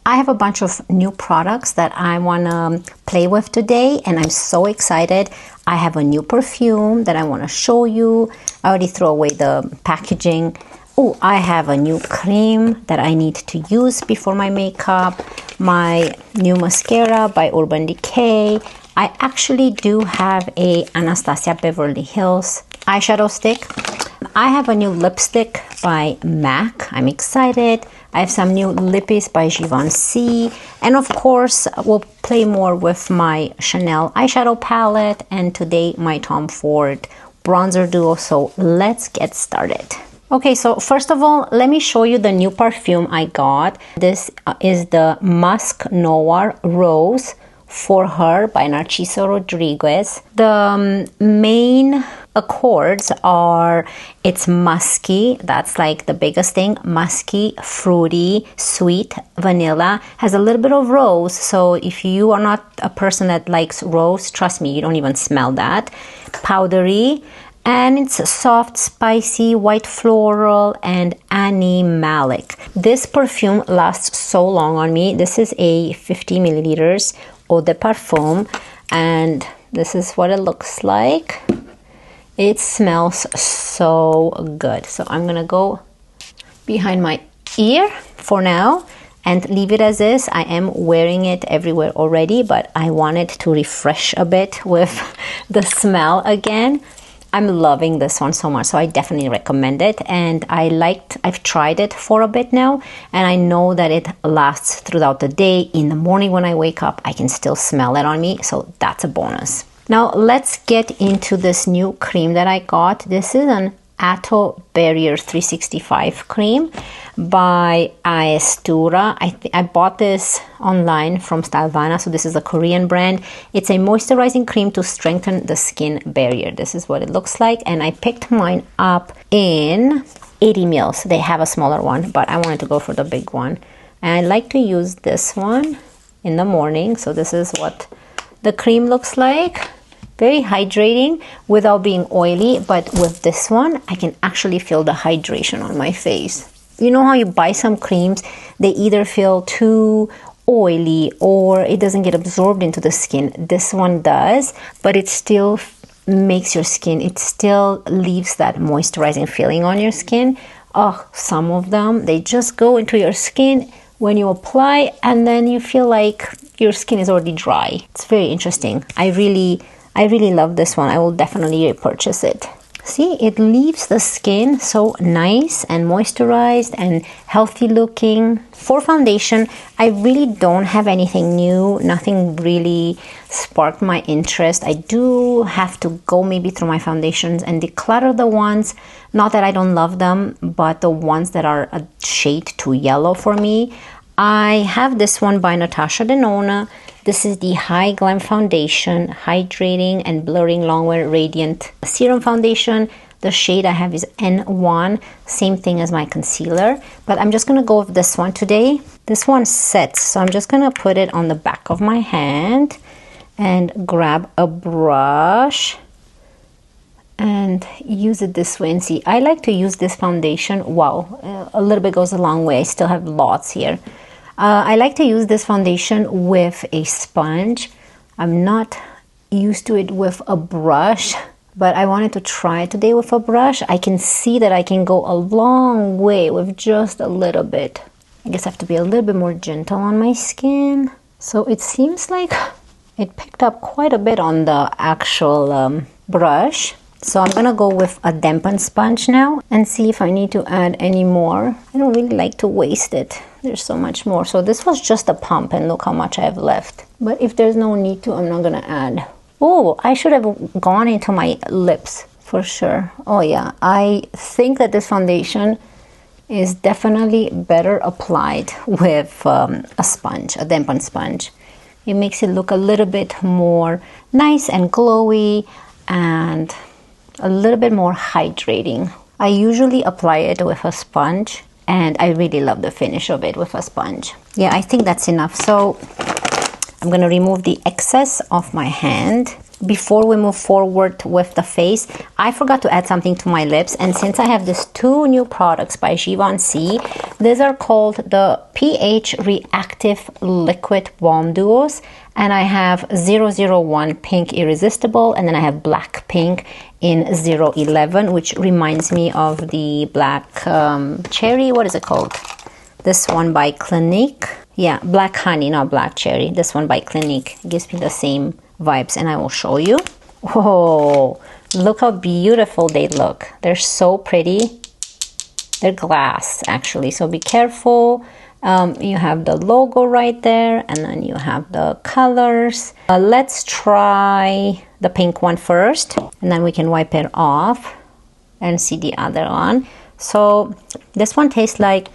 I have a bunch of new products that I want to play with today, and I'm so excited. I have a new perfume that I want to show you. I already threw away the packaging. Oh, I have a new cream that I need to use before my makeup. My new mascara by Urban Decay. I actually do have a Anastasia Beverly Hills eyeshadow stick. I have a new lipstick by MAC. I'm excited. I have some new lippies by Givenchy. And of course, we'll play more with my Chanel eyeshadow palette. And today, my Tom Ford bronzer duo. So let's get started. Okay, so first of all, let me show you the new perfume I got. This is the Musk Noir Rose For Her by Narciso Rodriguez. The main accords are, it's musky, that's like the biggest thing, musky, fruity, sweet, vanilla, has a little bit of rose, so if you are not a person that likes rose, trust me, you don't even smell that. Powdery, and it's soft, spicy, white floral, and animalic. This perfume lasts so long on me. This is a 50 milliliters eau de parfum, and this is what it looks like. It smells so good. So I'm gonna go behind my ear for now and leave it as is. I am wearing it everywhere already, but I wanted to refresh a bit with the smell again. I'm loving this one so much, so I definitely recommend it. And I've tried it for a bit now, and I know that it lasts throughout the day. In the morning when I wake up, I can still smell it on me, so that's a bonus. Now let's get into this new cream that I got. This is an Atto Barrier 365 cream by Aestura. I bought this online from Stylevana, so this is a Korean brand. It's a moisturizing cream to strengthen the skin barrier. This is what it looks like, and I picked mine up in 80 mils. They have a smaller one, but I wanted to go for the big one. And I like to use this one in the morning, so this is what the cream looks like. Very hydrating without being oily, but with this one, I can actually feel the hydration on my face. You know how you buy some creams, they either feel too oily or it doesn't get absorbed into the skin. This one does, but it still makes your skin, it still leaves that moisturizing feeling on your skin. Oh, some of them, they just go into your skin when you apply, and then you feel like your skin is already dry. It's very interesting. I really love this one. I will definitely repurchase it. See, it leaves the skin so nice and moisturized and healthy looking. For foundation, I really don't have anything new. Nothing really sparked my interest. I do have to go maybe through my foundations and declutter the ones, not that I don't love them, but the ones that are a shade too yellow for me. I have this one by Natasha Denona. This is the High Glam Foundation, Hydrating and Blurring Longwear Radiant Serum Foundation. The shade I have is N1, same thing as my concealer, but I'm just gonna go with this one today. This one sets, so I'm just gonna put it on the back of my hand and grab a brush and use it this way and see. I like to use this foundation. Wow, a little bit goes a long way. I still have lots here. I like to use this foundation with a sponge. I'm not used to it with a brush, but I wanted to try it today with a brush. I can see that I can go a long way with just a little bit. I guess I have to be a little bit more gentle on my skin. So it seems like it picked up quite a bit on the actual brush. So I'm gonna go with a dampened sponge now and see if I need to add any more. I don't really like to waste it. There's so much more. So this was just a pump, and look how much I have left. But if there's no need to, I'm not gonna add. Oh, I should have gone into my lips for sure. Oh yeah, I think that this foundation is definitely better applied with a sponge, a dampened sponge. It makes it look a little bit more nice and glowy and a little bit more hydrating. I usually apply it with a sponge, and I really love the finish of it with a sponge. Yeah, I think that's enough. So I'm gonna remove the excess off my hand. before we move forward with the face, I forgot to add something to my lips. And since I have these two new products by Givenchy, these are called the pH Reactive Liquid Balm Duos. And I have 001 Pink Irresistible, and then I have Black Pink in 011, which reminds me of the Black Cherry. What is it called? This one by Clinique. Yeah, Black Honey, not Black Cherry. This one by Clinique. It gives me the same vibes, and I will show you. Oh, look how beautiful they look. They're so pretty. They're glass, actually, so be careful. You have the logo right there, and then you have the colors. Let's try the pink one first, and then we can wipe it off and see the other one. So this one tastes like,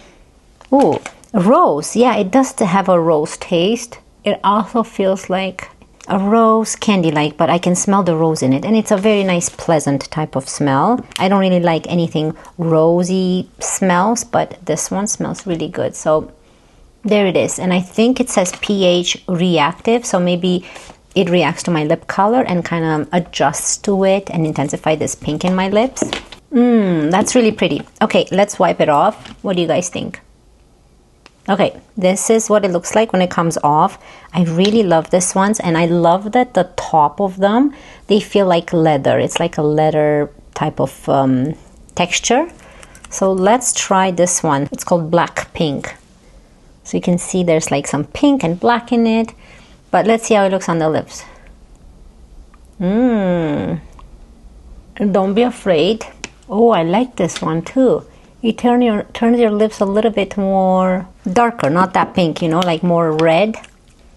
ooh, rose. Yeah, it does have a rose taste. It also feels like a rose candy-like, but I can smell the rose in it, and it's a very nice, pleasant type of smell. I don't really like anything rosy smells, but this one smells really good. So there it is, and I think it says pH reactive, so maybe it reacts to my lip color and kind of adjusts to it and intensify this pink in my lips. That's really pretty. Okay, let's wipe it off. What do you guys think? Okay, this is what it looks like when it comes off. I really love this ones, and I love that the top of them, they feel like leather. It's like a leather type of texture. So let's try this one. It's called Black Pink. So you can see there's like some pink and black in it. But let's see how it looks on the lips. Don't be afraid. Oh, I like this one too. It turns your lips a little bit more darker, not that pink, you know, like more red.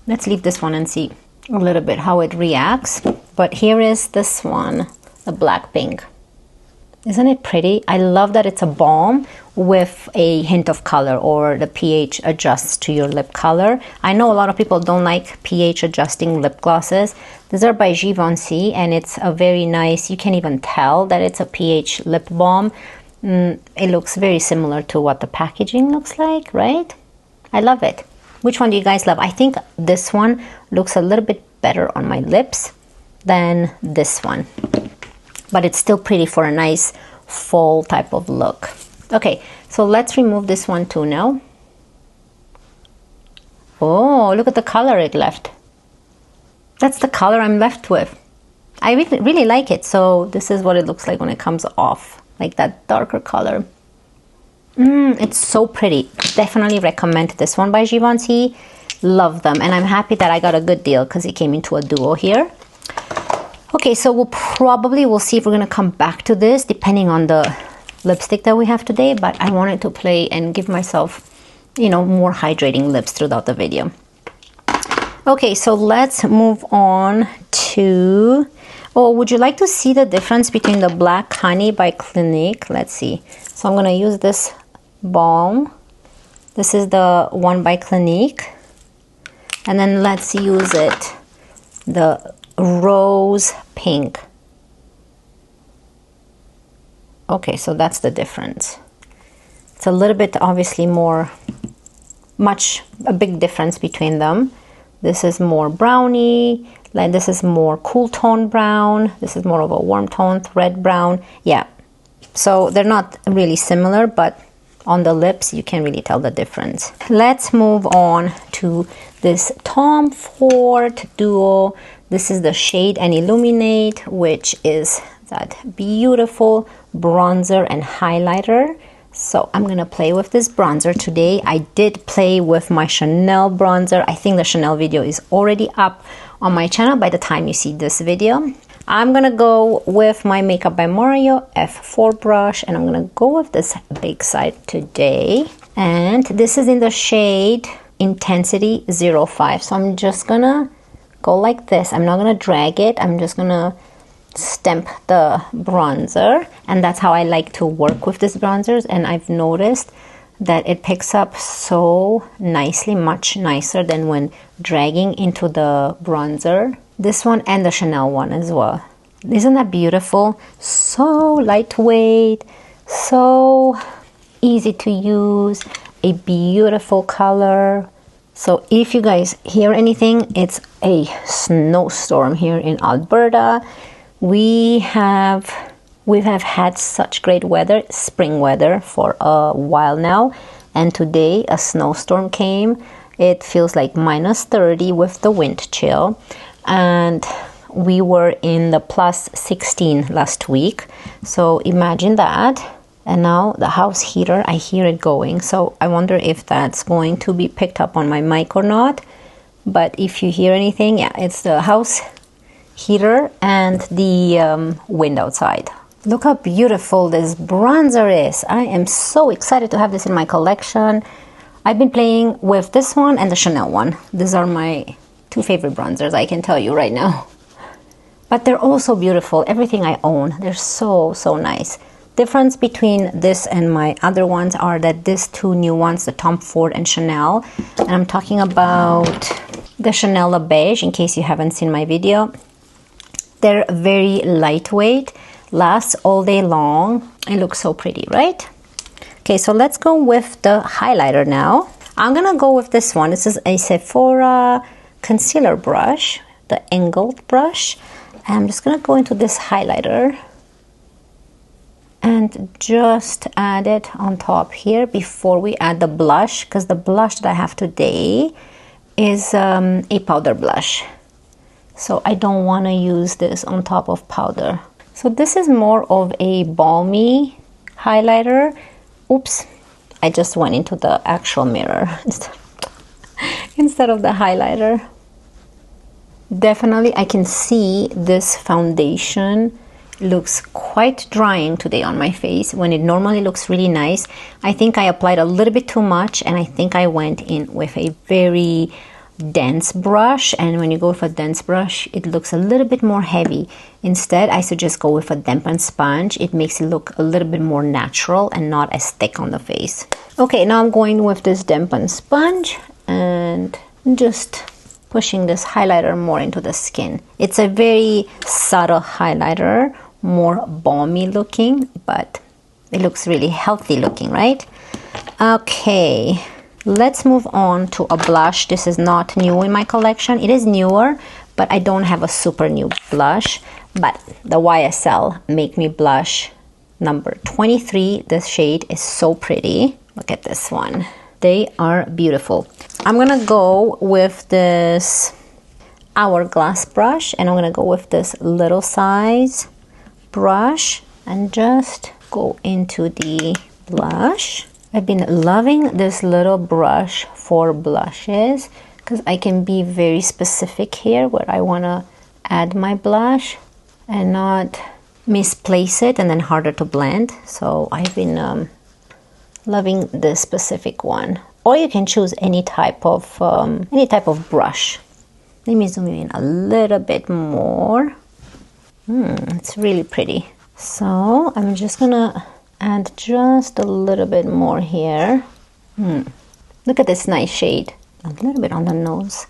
Let's leave this one and see a little bit how it reacts. But here is this one, the Black Pink. Isn't it pretty? I love that it's a balm with a hint of color, or the pH adjusts to your lip color. I know a lot of people don't like pH adjusting lip glosses. These are by Givenchy, and it's a very nice, you can't even tell that it's a pH lip balm. It looks very similar to what the packaging looks like, right? I love it. Which one do you guys love? I think this one looks a little bit better on my lips than this one. But it's still pretty for a nice fall type of look. Okay, so let's remove this one too now. Oh, look at the color it left. That's the color I'm left with. I really like it. So this is what it looks like when it comes off. Like that darker color. It's so pretty. Definitely recommend this one by Givenchy. Love them. And I'm happy that I got a good deal because it came into a duo here. Okay, so we'll see if we're going to come back to this depending on the lipstick that we have today. But I wanted to play and give myself, you know, more hydrating lips throughout the video. Okay, so let's move on to... Oh, would you like to see the difference between the Black Honey by Clinique? Let's see. So I'm going to use this balm. This is the one by Clinique. And then let's use it. The Rose Pink. Okay, so that's the difference. It's a little bit obviously more, a big difference between them. This is more browny. Like this is more cool tone brown. This is more of a warm tone thread brown. Yeah, so they're not really similar, but on the lips you can really tell the difference. Let's move on to this Tom Ford duo. This is the Shade and Illuminate, which is that beautiful bronzer and highlighter. So I'm gonna play with this bronzer today. I did play with my Chanel bronzer. I think the Chanel video is already up on my channel by the time you see this video. I'm gonna go with my Makeup by Mario F4 brush, and I'm gonna go with this big side today. And this is in the shade Intensity 05. So I'm just gonna go like this. I'm not gonna drag it. I'm just gonna stamp the bronzer, and that's how I like to work with these bronzers. And I've noticed that it picks up so nicely, much nicer than when dragging into the bronzer. This one and the Chanel one as well. Isn't that beautiful? So lightweight, so easy to use, a beautiful color. So if you guys hear anything, it's a snowstorm here in Alberta. We have had such great weather, spring weather, for a while now, and today a snowstorm came. It feels like -30 with the wind chill, and we were in the +16 last week. So imagine that. And now the house heater, I hear it going. So I wonder if that's going to be picked up on my mic or not. But if you hear anything, yeah, it's the house heater and the wind outside. Look how beautiful this bronzer is. I am so excited to have this in my collection. I've been playing with this one and the Chanel one. These are my two favorite bronzers, I can tell you right now. But they're also beautiful. Everything I own, they're so, so nice. Difference between this and my other ones are that these two new ones, the Tom Ford and Chanel, and I'm talking about the Chanel beige, in case you haven't seen my video. They're very lightweight, lasts all day long, and look so pretty, right? Okay, so let's go with the highlighter now. I'm gonna go with this one. This is a Sephora concealer brush, the angled brush. And I'm just gonna go into this highlighter and just add it on top here before we add the blush, because the blush that I have today is a powder blush. So I don't want to use this on top of powder. So this is more of a balmy highlighter. Oops, I just went into the actual mirror instead of the highlighter. Definitely I can see this foundation looks quite drying today on my face when it normally looks really nice. I think I applied a little bit too much, and I think I went in with a very dense brush, and when you go with a dense brush it looks a little bit more heavy. Instead, I suggest go with a dampened sponge. It makes it look a little bit more natural and not as thick on the face. Okay, now I'm going with this dampened sponge and just pushing this highlighter more into the skin. It's a very subtle highlighter, more balmy looking, but it looks really healthy looking, right? Okay, let's move on to a blush. This is not new in my collection. It is newer, but I don't have a super new blush. But the YSL Make Me Blush number 23. This shade is so pretty. Look at this one. They are beautiful. I'm gonna go with this hourglass brush, and I'm gonna go with this little size brush and just go into the blush. I've been loving this little brush for blushes because I can be very specific here where I want to add my blush and not misplace it and then harder to blend. So I've been loving this specific one. Or you can choose any type of brush. Let me zoom in a little bit more. It's really pretty. So I'm just gonna add just a little bit more here. Look at this nice shade. A little bit on the nose,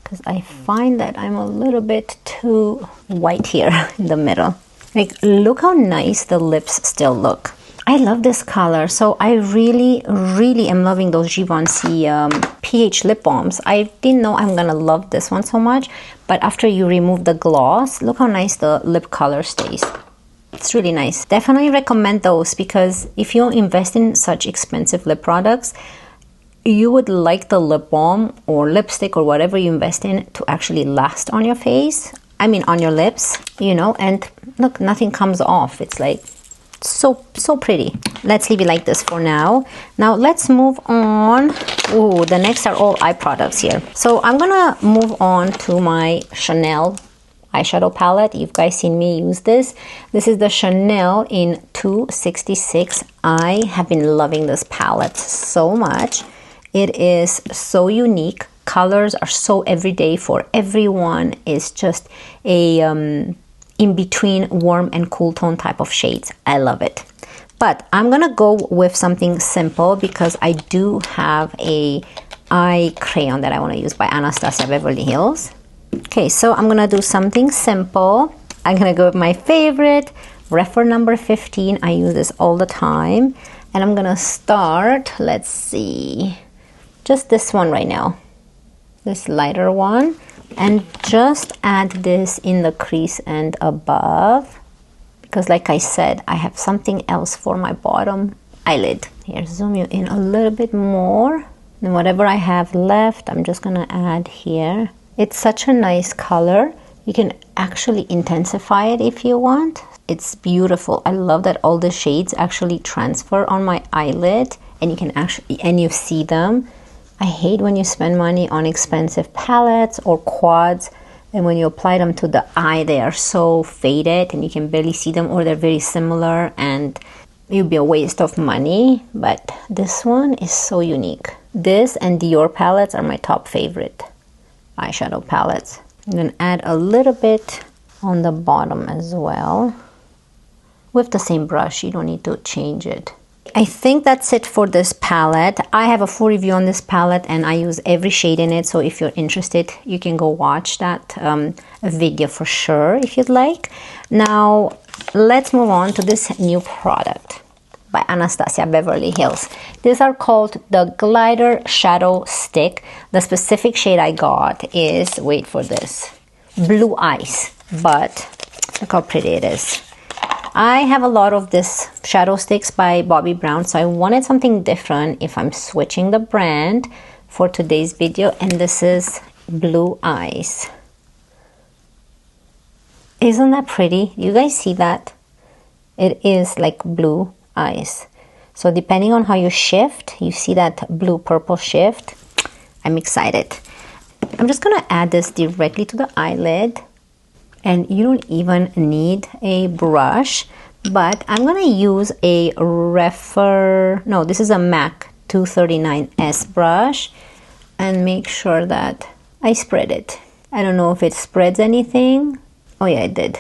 because I find that I'm a little bit too white here in the middle. Like, look how nice the lips still look. I love this color. So I really, really am loving those Givenchy pH lip balms. I didn't know I'm gonna love this one so much, but after you remove the gloss, look how nice the lip color stays. It's really nice. Definitely recommend those, because if you invest in such expensive lip products, you would like the lip balm or lipstick or whatever you invest in to actually last on your face. I mean on your lips, you know, and look, nothing comes off. It's like so pretty. Let's leave it like this for now. Now let's move on. Ooh, the next are all eye products here. So I'm gonna move on to my Chanel eyeshadow palette. You've guys seen me use this. This is the Chanel in 266. I have been loving this palette so much. It is so unique. Colors are so everyday for everyone. It's just a in between warm and cool tone type of shades. I love it. But I'm gonna go with something simple because I do have a eye crayon that I want to use by Anastasia Beverly Hills. Okay, so I'm gonna do something simple. I'm gonna go with my favorite Refer number 15. I use this all the time, and I'm gonna start, let's see, just this one right now. this lighter one, and just add this in the crease and above, because like I said, I have something else for my bottom eyelid. Here, zoom you in a little bit more. And whatever I have left, I'm just gonna add here. It's such a nice color. You can actually intensify it if you want. It's beautiful. I love that all the shades actually transfer on my eyelid, and you can actually, and you see them. I hate when you spend money on expensive palettes or quads, and when you apply them to the eye, they are so faded and you can barely see them, or they're very similar and it would be a waste of money. But this one is so unique. This and Dior palettes are my top favorite eyeshadow palettes. I'm gonna add a little bit on the bottom as well with the same brush. You don't need to change it. I think that's it for this palette. I have a full review on this palette and I use every shade in it, so if you're interested, you can go watch that video for sure if you'd like. Now let's move on to this new product by Anastasia Beverly Hills. These are called the Glitter Shadow Stick. The specific shade I got is, wait for this, Blue Ice, but look how pretty it is. I have a lot of this shadow sticks by Bobbi Brown, so I wanted something different if I'm switching the brand for today's video, and this is Blue Eyes. Isn't that pretty? You guys see that? It is like blue eyes. So depending on how you shift, you see that blue purple shift. I'm excited. I'm just gonna add this directly to the eyelid. And you don't even need a brush, but I'm gonna use a this is a MAC 239S brush, and make sure that I spread it. I don't know if it spreads anything. Oh yeah, it did.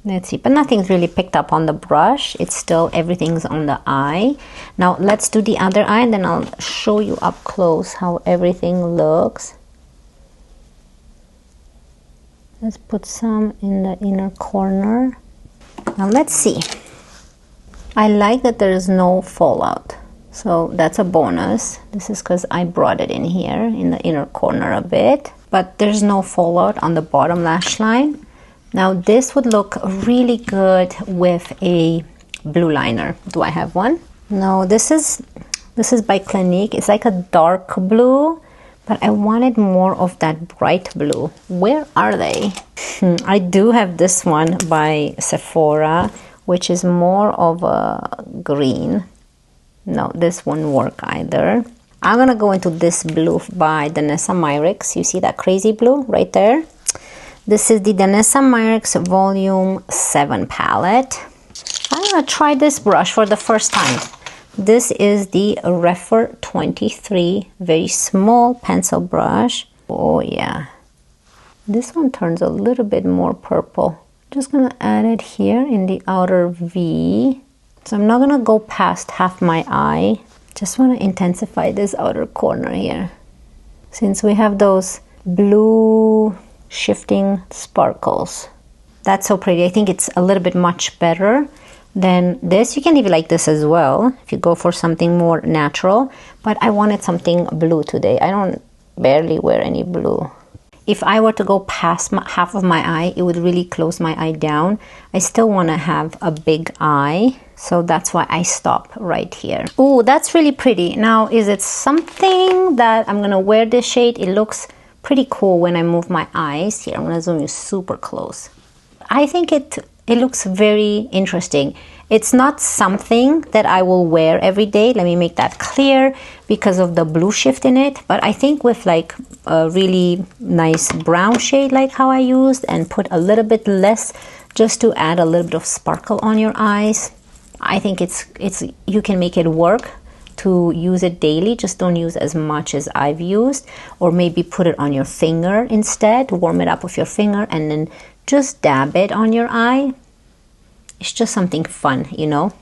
Let's see, but nothing's really picked up on the brush. It's still, everything's on the eye. Now let's do the other eye, and then I'll show you up close how everything looks. Let's put some in the inner corner. Now let's see. I like that there is no fallout, so that's a bonus. This is because I brought it in here in the inner corner a bit, but there's no fallout on the bottom lash line. Now this would look really good with a blue liner. Do I have one? No, this is by Clinique. It's like a dark blue, but I wanted more of that bright blue. Where are they? I do have this one by Sephora, which is more of a green. No, this won't work either. I'm gonna go into this blue by Danessa Myricks. You see that crazy blue right there? This is the Danessa Myricks Volume 7 palette. I'm gonna try this brush for the first time. This is the Refer 23, very small pencil brush. Oh yeah, this one turns a little bit more purple. Just gonna add it here in the outer V. So I'm not gonna go past half my eye. Just wanna intensify this outer corner here. Since we have those blue shifting sparkles. That's so pretty. I think it's a little bit much better than this. You can leave it like this as well if you go for something more natural, but I wanted something blue today. I don't barely wear any blue. If I were to go past half of my eye, it would really close my eye down. I still want to have a big eye, so that's why I stop right here. Oh, that's really pretty. Now, is it something that I'm gonna wear this shade? It looks pretty cool when I move my eyes. Here, I'm gonna zoom you super close. I think it looks very interesting. It's not something that I will wear every day. Let me make that clear because of the blue shift in it. But I think with like a really nice brown shade like how I used, and put a little bit less just to add a little bit of sparkle on your eyes, I think you can make it work to use it daily. Just don't use as much as I've used, or maybe put it on your finger instead. Warm it up with your finger and then just dab it on your eye. It's just something fun, you know,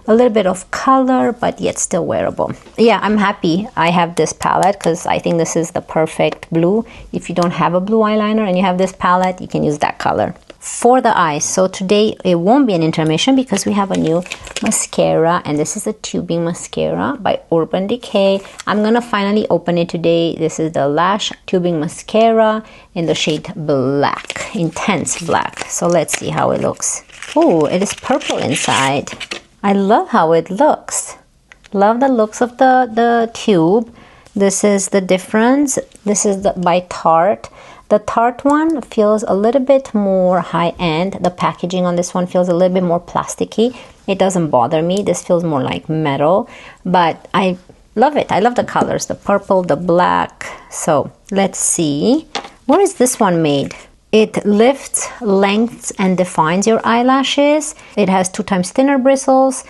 a little bit of color, but yet still wearable. Yeah, I'm happy I have this palette because I think this is the perfect blue. If you don't have a blue eyeliner and you have this palette, you can use that color. for the eyes. So today it won't be an intermission because we have a new mascara, and this is a tubing mascara by Urban Decay. I'm gonna finally open it today. This is the Lash Tubing Mascara in the shade Black, Intense Black. So let's see how it looks. Oh, it is purple inside. I love how it looks. Love the looks of the tube. This is the difference. This is by Tarte. The Tarte one feels a little bit more high-end. The packaging on this one feels a little bit more plasticky. It doesn't bother me. This feels more like metal, but I love it. I love the colors, the purple, the black. So let's see. Where is this one made? It lifts, lengthens, and defines your eyelashes. It has 2 times thinner bristles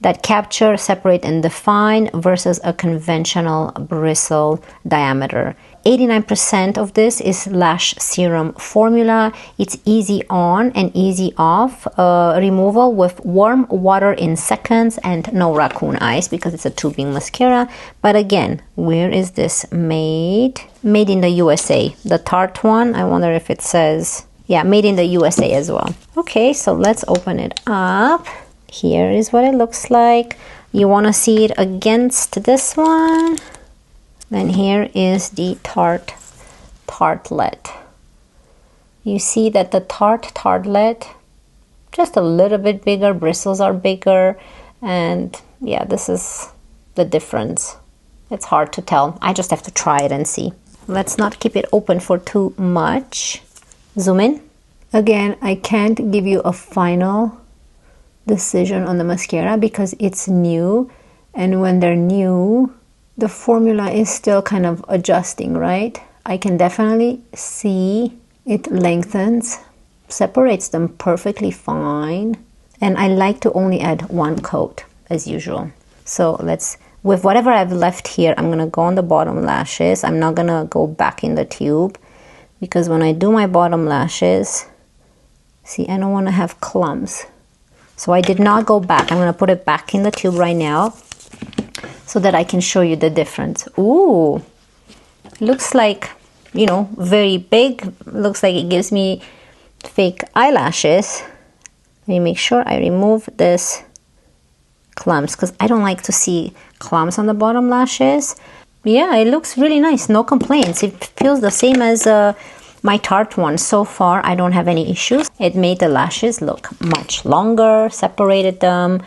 that capture, separate, and define versus a conventional bristle diameter. 89% of this is lash serum formula. It's easy on and easy off removal with warm water in seconds and no raccoon eyes because it's a tubing mascara. But again, where is this made? Made in the USA. The Tarte one, I wonder if it says, yeah, made in the USA as well. Okay, so let's open it up. Here is what it looks like. You want to see it against this one. Then here is the Tarte Tartlet. You see that the Tarte Tartlet, just a little bit bigger, bristles are bigger, and yeah, this is the difference. It's hard to tell. I just have to try it and see. Let's not keep it open for too much. Zoom in. Again, I can't give you a final decision on the mascara because it's new, and when they're new, the formula is still kind of adjusting, right? I can definitely see it lengthens, separates them perfectly fine, and I like to only add 1 coat as usual. So let's, with whatever I've left here, I'm gonna go on the bottom lashes. I'm not gonna go back in the tube because when I do my bottom lashes, see, I don't want to have clumps. So I did not go back. I'm going to put it back in the tube right now so that I can show you the difference. Ooh, looks like, you know, very big. Looks like it gives me fake eyelashes. Let me make sure I remove this clumps because I don't like to see clumps on the bottom lashes. Yeah, it looks really nice. No complaints. It feels the same as my Tarte one. So far, I don't have any issues. It made the lashes look much longer, separated them.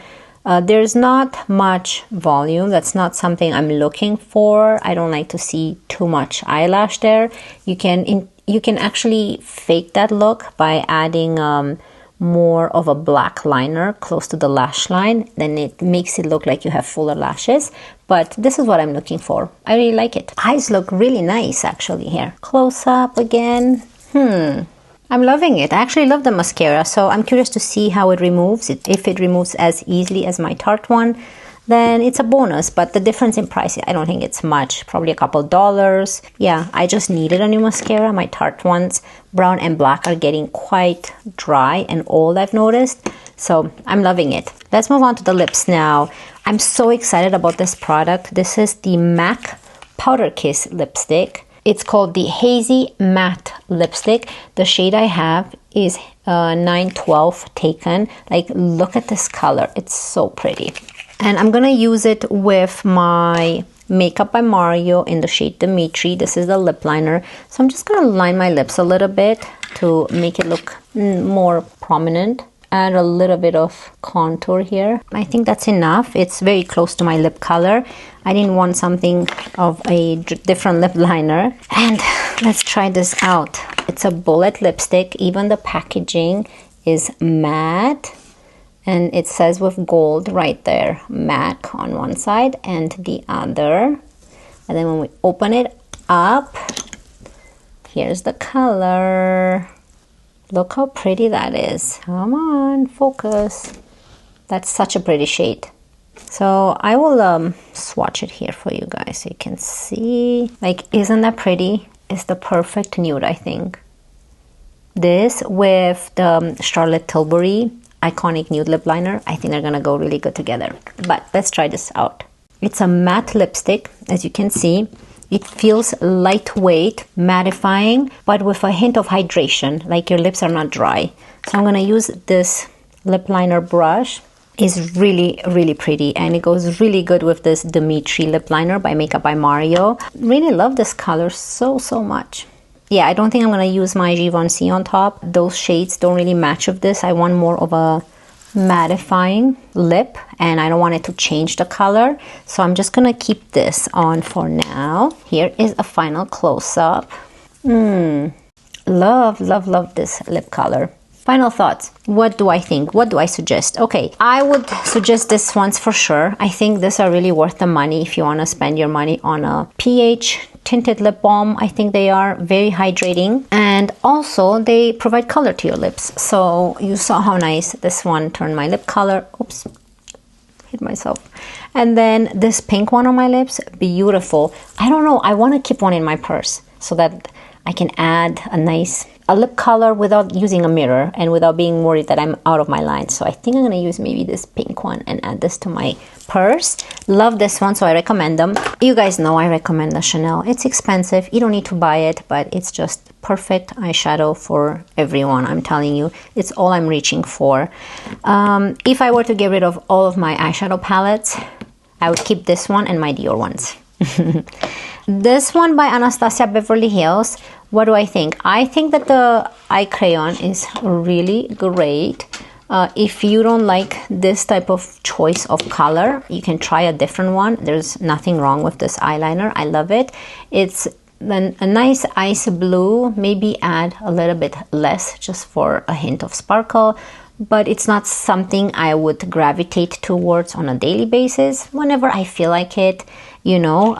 There's not much volume. That's not something I'm looking for. I don't like to see too much eyelash there. You can actually fake that look by adding more of a black liner close to the lash line. Then it makes it look like you have fuller lashes. But this is what I'm looking for. I really like it. Eyes look really nice actually here. Close up again. I'm loving it. I actually love the mascara, so I'm curious to see how it removes. If it removes as easily as my Tarte one, then it's a bonus. But the difference in price, I don't think it's much. Probably a couple dollars. Yeah, I just needed a new mascara. My Tarte ones, brown and black, are getting quite dry and old, I've noticed. So I'm loving it. Let's move on to the lips now. I'm so excited about this product. This is the MAC Powder Kiss lipstick. It's called the Hazy Matte Lipstick. The shade I have is 912 Taken. Like, look at this color. It's so pretty. And I'm going to use it with my Makeup by Mario in the shade Dimitri. This is the lip liner. So I'm just going to line my lips a little bit to make it look more prominent. Add a little bit of contour here. I think that's enough. It's very close to my lip color. I didn't want something of a different lip liner. And let's try this out. It's a bullet lipstick. Even the packaging is matte. And it says with gold right there, MAC on one side and the other. And then when we open it up, here's the color. Look how pretty that is. Come on, focus. That's such a pretty shade. So I will swatch it here for you guys so you can see. Like, isn't that pretty? It's the perfect nude, I think. This with the Charlotte Tilbury Iconic Nude Lip Liner, I think they're gonna go really good together. But let's try this out. It's a matte lipstick, as you can see. It feels lightweight, mattifying, but with a hint of hydration, like your lips are not dry. So I'm gonna use this lip liner brush. Is really, really pretty, and it goes really good with this Dimitri lip liner by Makeup by Mario. Really love this color so much. Yeah, I don't think I'm gonna use my Givenchy on top. Those shades don't really match with this. I want more of a mattifying lip, and I don't want it to change the color, so I'm just gonna keep this on for now. Here is a final close-up. Love this lip color. Final thoughts. What do I think? What do I suggest? Okay, I would suggest this ones for sure. I think these are really worth the money if you want to spend your money on a pH tinted lip balm. I think they are very hydrating, and also they provide color to your lips. So you saw how nice this one turned my lip color. Oops, hit myself. And then this pink one on my lips, beautiful. I don't know, I want to keep one in my purse so that I can add a lip color without using a mirror and without being worried that I'm out of my line. So I think I'm gonna use maybe this pink one and add this to my purse. Love this one, so I recommend them. You guys know I recommend the Chanel. It's expensive, you don't need to buy it, but it's just perfect eyeshadow for everyone. I'm telling you, it's all I'm reaching for. If I were to get rid of all of my eyeshadow palettes, I would keep this one and my Dior ones. This one by Anastasia Beverly Hills, what do I think? I think that the eye crayon is really great. If you don't like this type of choice of color, you can try a different one. There's nothing wrong with this eyeliner. I love it. It's a nice ice blue, maybe add a little bit less just for a hint of sparkle. But it's not something I would gravitate towards on a daily basis. Whenever I feel like it, you know,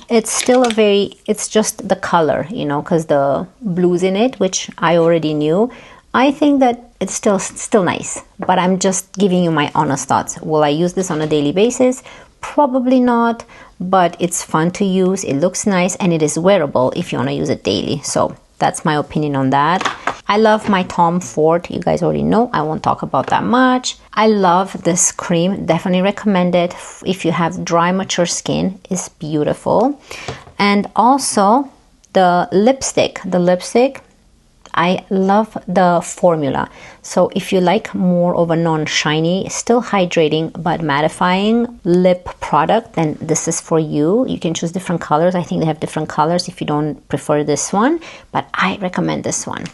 it's still it's just the color, you know, because the blues in it, which I already knew. I think that it's still nice, but I'm just giving you my honest thoughts. Will I use this on a daily basis? Probably not, but it's fun to use. It looks nice, and it is wearable if you want to use it daily. So that's my opinion on that. I love my Tom Ford. You guys already know. I won't talk about that much. I love this cream. Definitely recommend it if you have dry, mature skin. It's beautiful. And also the lipstick. I love the formula. So if you like more of a non-shiny, still hydrating but mattifying lip product, then this is for you. You can choose different colors. I think they have different colors if you don't prefer this one, but I recommend this one.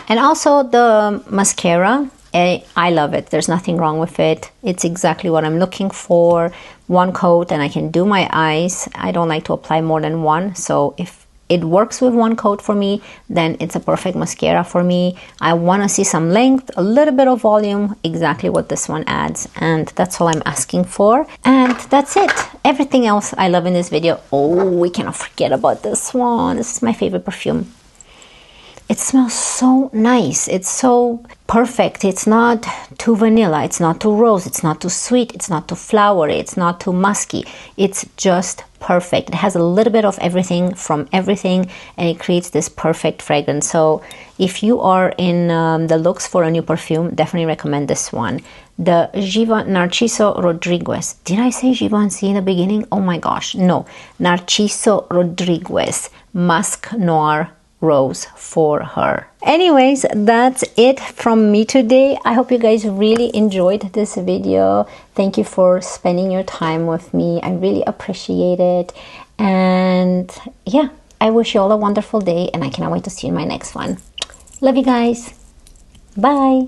And also the mascara, I love it. There's nothing wrong with it. It's exactly what I'm looking for. One coat and I can do my eyes. I don't like to apply more than one. So if it works with one coat for me, then it's a perfect mascara for me. I want to see some length, a little bit of volume, exactly what this one adds. And that's all I'm asking for. And that's it. Everything else I love in this video. Oh, we cannot forget about this one. This is my favorite perfume. It smells so nice. It's so perfect. It's not too vanilla. It's not too rose. It's not too sweet. It's not too flowery. It's not too musky. It's just perfect. It has a little bit of everything from everything, and it creates this perfect fragrance. So if you are in the looks for a new perfume, definitely recommend this one. The Narciso Rodriguez. Did I say Givenchy in the beginning? Oh my gosh. No. Narciso Rodriguez Musk Noir Rose for her. Anyways, that's it from me today. I hope you guys really enjoyed this video. Thank you for spending your time with me. I really appreciate it. And yeah, I wish you all a wonderful day, and I cannot wait to see you in my next one. Love you guys. Bye.